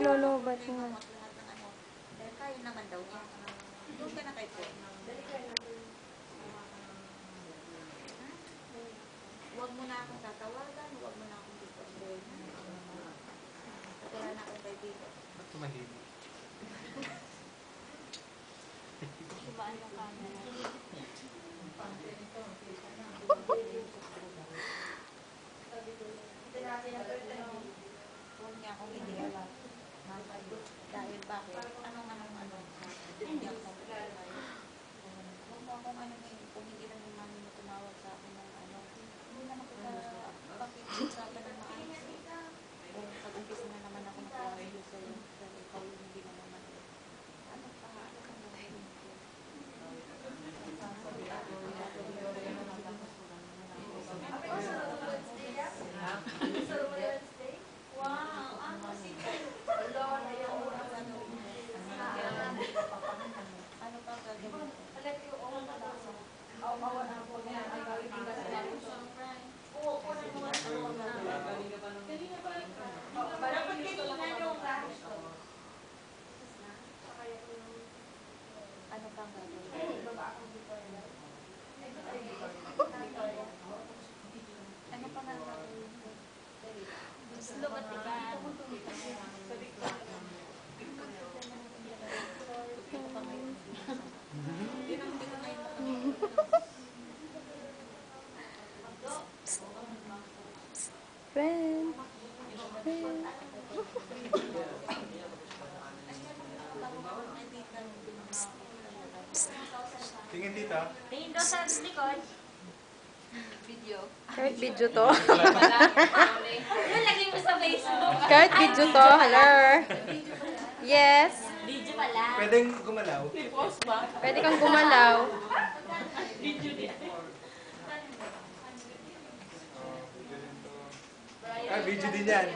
naglolobat nga. Dahil kaya naman daw niya. Doon ka na kay po. Huwag mo na akong tatawagan, huwag mo na akong tutuloy. Wala na akong kaibigan. Ba't tumahimik? Ibaan yung camera. Huwag niya akong hindi alam. Dahil bakit? Anong hindi ako mapapalay. Huwag mo akong kung hindi lang yung mami mo tumawag sa akin ng hindi naman kita pakikiusapan ng maayos. Kung pag-umpisa na naman ako magkakayo sa'yo, dahil ikaw yung hindi na naman. Ano pa? Ano kang gagawin ko? Friend. Tingin dito. Tingin daw sa likod. Video. Kahit video to. Ano lagay mo sa Facebook? Kahit video to. Hello. Yes. Video pala. Pwedeng gumalaw. Pwede kang gumalaw. Video din to. Video din yan.